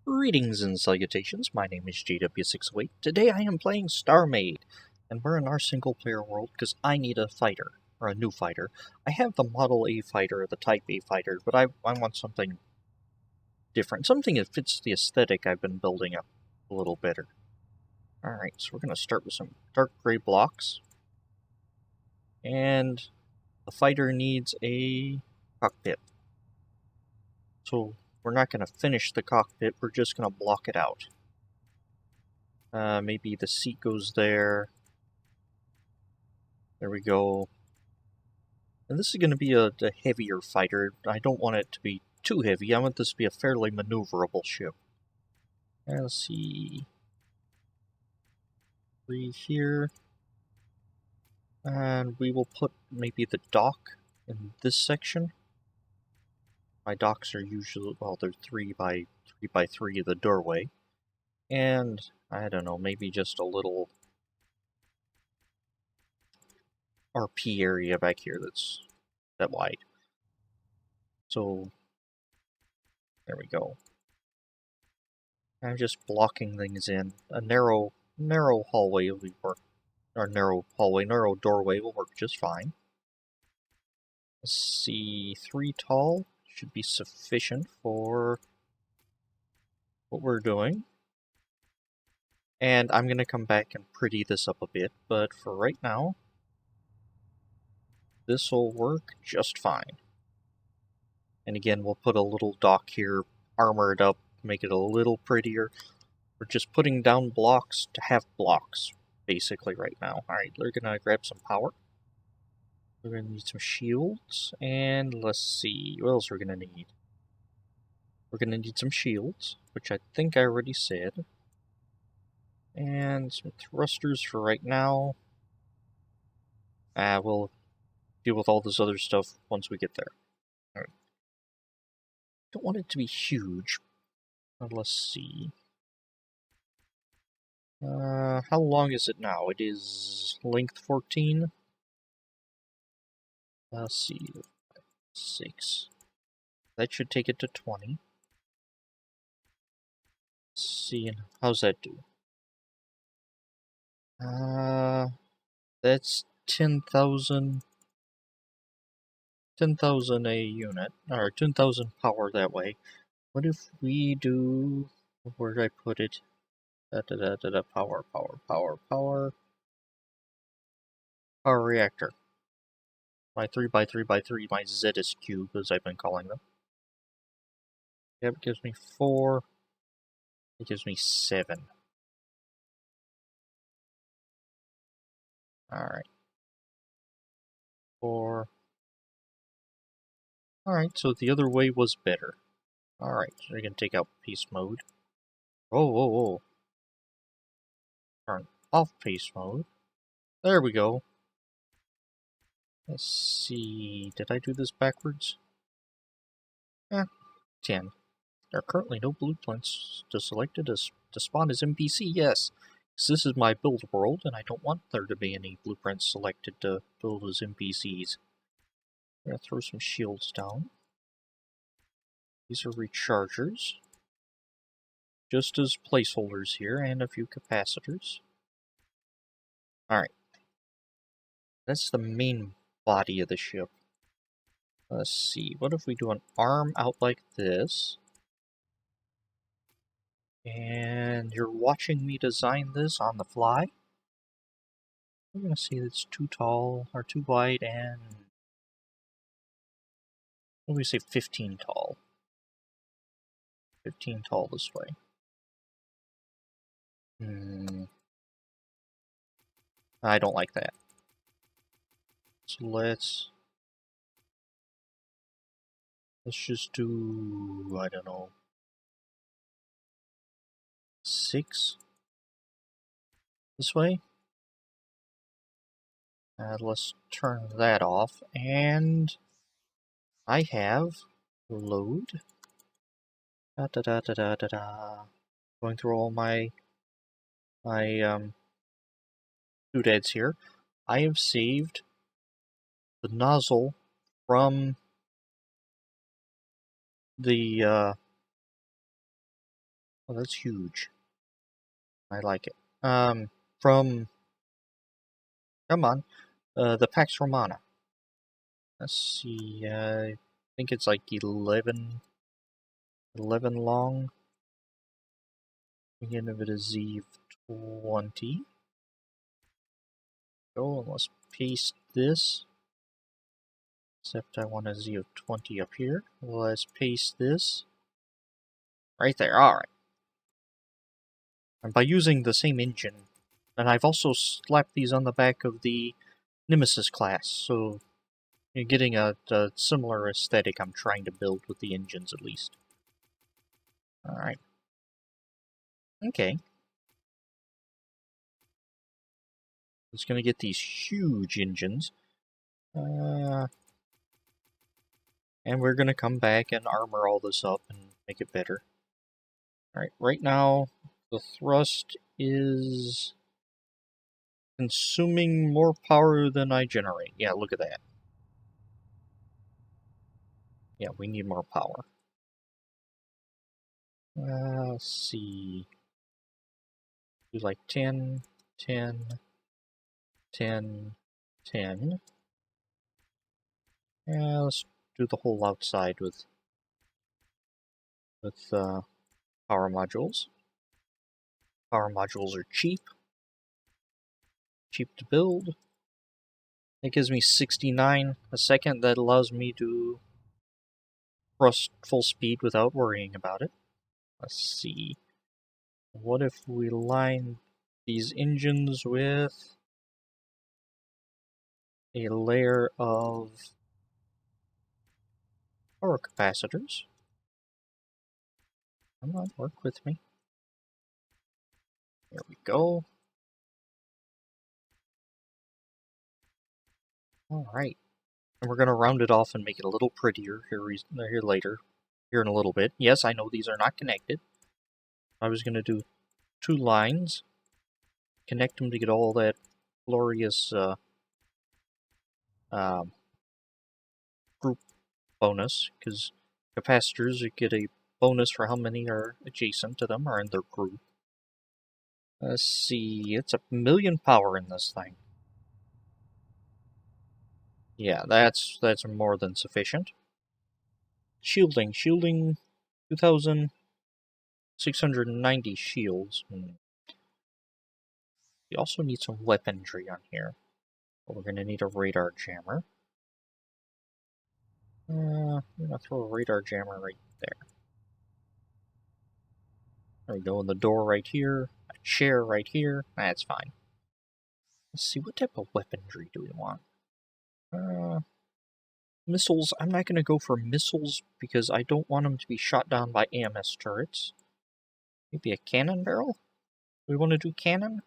Greetings and salutations, my name is JW608. Today I am playing Starmade, and we're in our single-player world because I need a fighter, or a new fighter. I have the Model A fighter, the Type A fighter, but I want something different, something that fits the aesthetic I've been building up a little better. Alright, so we're going to start with some dark gray blocks, and the fighter needs a cockpit. So we're not going to finish the cockpit, we're just going to block it out. Maybe the seat goes there. There we go. And this is going to be a heavier fighter. I don't want it to be too heavy. I want this to be a fairly maneuverable ship. And let's see. 3 here. And we will put maybe the dock in this section. My docks are usually, well, they're 3 by 3 the doorway. And, I don't know, maybe just a little RP area back here that's that wide. So, there we go. I'm just blocking things in. A narrow hallway will work. Or narrow doorway will work just fine. Let's see, 3 tall should be sufficient for what we're doing. And I'm going to come back and pretty this up a bit, but for right now, this will work just fine. And again, we'll put a little dock here, armor it up, make it a little prettier. We're just putting down blocks to have blocks, basically, right now. Alright, we're gonna grab some power. We're gonna need some shields, and let's see, what else we're gonna need? We're gonna need some shields, which I think I already said. And some thrusters for right now. We'll deal with all this other stuff once we get there. Alright. Don't want it to be huge. Let's see. How long is it now? It is length 14. Let's see. 6. That should take it to 20. Let's see, how's that do? That's 10,000 a unit, or 10,000 power that way. What if we do, where did I put it? Power reactor. My 3x3x3, my ZS cube, as I've been calling them. Yep, it gives me 4. It gives me 7. Alright. 4. Alright, so the other way was better. Alright, so we're gonna take out pace mode. Oh. Turn off pace mode. There we go. Let's see, did I do this backwards? 10. There are currently no blueprints selected to spawn as NPC, yes. Because this is my build world, and I don't want there to be any blueprints selected to build as NPCs. I'm going to throw some shields down. These are rechargers. Just as placeholders here, and a few capacitors. Alright. That's the main body of the ship. Let's see, what if we do an arm out like this? And you're watching me design this on the fly? I'm gonna see it's too tall, or too wide, and... what do we say, 15 tall? 15 tall this way. I don't like that. So let's just do, I don't know, 6 this way. Let's turn that off, and I have load. Going through all my doodads here. I have saved the nozzle from the Oh, that's huge. I like it. From... Come on. The Pax Romana. Let's see, I think it's like 11 long. The end of it is Z20. Go, and let's paste this. Except I want a Z of 20 up here. Let's paste this. Right there, alright. And by using the same engine, and I've also slapped these on the back of the Nemesis class, so you're getting a similar aesthetic I'm trying to build with the engines, at least. Alright. Okay. It's going to get these huge engines. And we're going to come back and armor all this up and make it better. Alright, right now, the thrust is consuming more power than I generate. Yeah, look at that. Yeah, we need more power. Let's see. Do like 10, 10, 10, 10. Yeah, let's do the whole outside with power modules. Power modules are cheap. Cheap to build. It gives me 69 a second. That allows me to thrust full speed without worrying about it. Let's see. What if we line these engines with a layer of power capacitors? Come on, work with me. There we go. Alright. And we're going to round it off and make it a little prettier here later. Here in a little bit. Yes, I know these are not connected. I was going to do 2 lines. Connect them to get all that glorious group bonus. Because capacitors, you get a bonus for how many are adjacent to them or in their group. Let's see. It's 1,000,000 power in this thing. Yeah, that's more than sufficient. Shielding 2,690 shields. We also need some weaponry on here. But we're gonna need a radar jammer. I'm gonna throw a radar jammer right there. There we go, and the door right here, a chair right here. That's fine. Let's see, what type of weaponry do we want? Missiles, I'm not gonna go for missiles because I don't want them to be shot down by AMS turrets. Maybe a cannon barrel? We want to do cannon?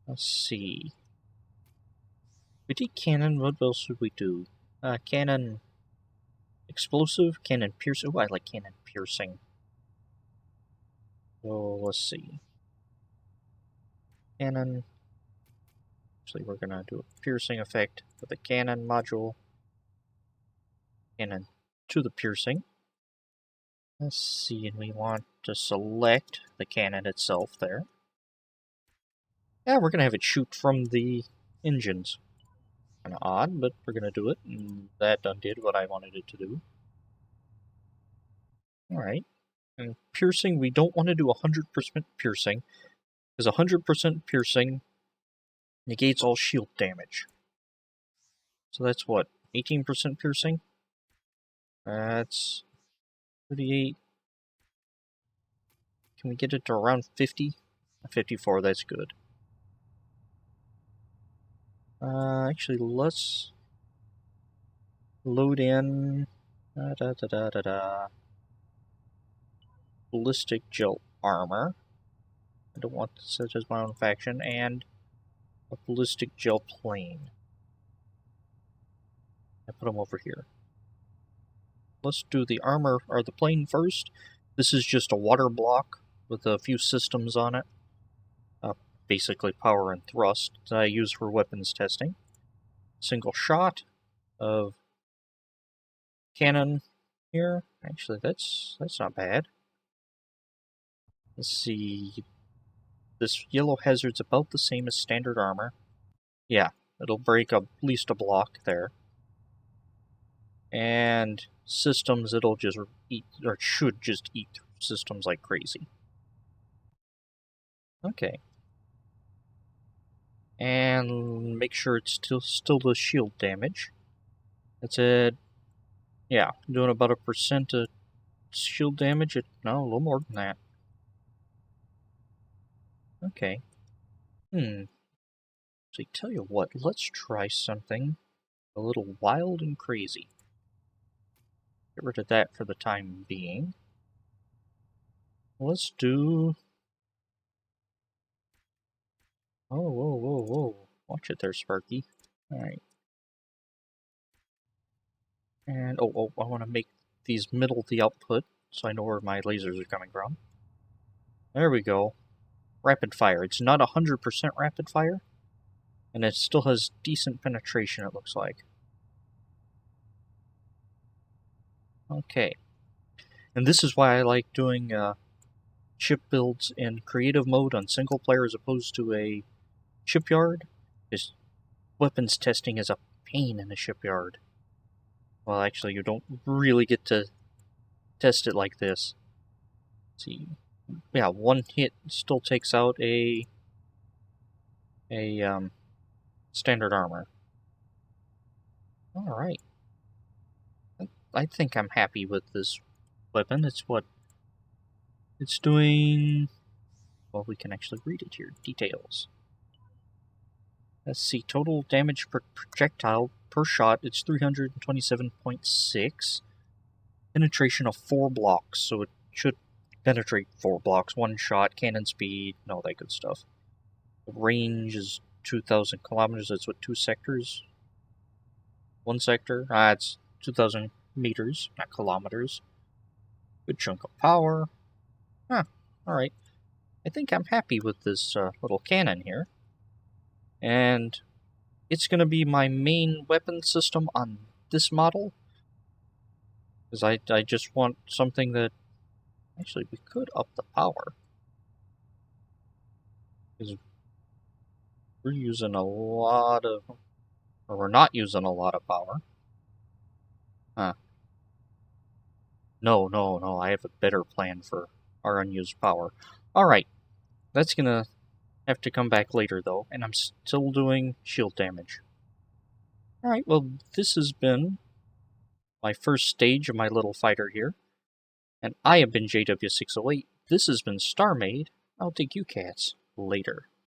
Let's see. We did cannon, what else should we do? Cannon explosive, cannon piercing. Oh, I like cannon piercing. So, let's see. Cannon. Actually, we're gonna do a piercing effect for the cannon module. Cannon to the piercing. Let's see, and we want to select the cannon itself there. Yeah, we're gonna have it shoot from the engines. Kinda odd, but we're gonna do it, and that undid what I wanted it to do. Alright. And piercing, we don't want to do 100% piercing, because 100% piercing negates all shield damage. So that's what, 18% piercing? That's 38. Can we get it to around 50? 54, that's good. Actually, let's load in ballistic gel armor. I don't want to set as my own faction, and a ballistic gel plane. I put them over here. Let's do the armor or the plane first. This is just a water block with a few systems on it. Basically power and thrust that I use for weapons testing. Single shot of cannon here. Actually, that's not bad. Let's see. This yellow hazard's about the same as standard armor. Yeah, it'll break at least a block there. And systems, it'll just eat, or should just eat through systems like crazy. Okay. And make sure it's still the shield damage. That's it. Yeah, doing about 1% of shield damage. No, a little more than that. Okay. So I tell you what, let's try something a little wild and crazy. Get rid of that for the time being. Let's do... Oh, whoa, whoa, whoa. Watch it there, Sparky. Alright. And, oh, I want to make these middle the output, so I know where my lasers are coming from. There we go. Rapid fire. It's not 100% rapid fire, and it still has decent penetration, it looks like. Okay. And this is why I like doing ship builds in creative mode on single player as opposed to a shipyard. Because weapons testing is a pain in a shipyard. Well, actually, you don't really get to test it like this. Let's see. Yeah, one hit still takes out a standard armor. Alright. I think I'm happy with this weapon. It's what it's doing. Well, we can actually read it here. Details. Let's see. Total damage per projectile per shot. It's 327.6. Penetration of 4 blocks. So it should penetrate 4 blocks. 1 shot. Cannon speed. And all that good stuff. The range is 2,000 kilometers. That's what, 2 sectors? 1 sector? It's 2,000 meters, not kilometers. Good chunk of power. Alright. I think I'm happy with this little cannon here. And it's going to be my main weapon system on this model. Because I just want something that... Actually, we could up the power. Because we're using a lot of... Or we're not using a lot of power. No, I have a better plan for our unused power. Alright, that's gonna have to come back later though, and I'm still doing shield damage. Alright, well, this has been my first stage of my little fighter here, and I have been JW608. This has been Starmade. I'll take you cats later.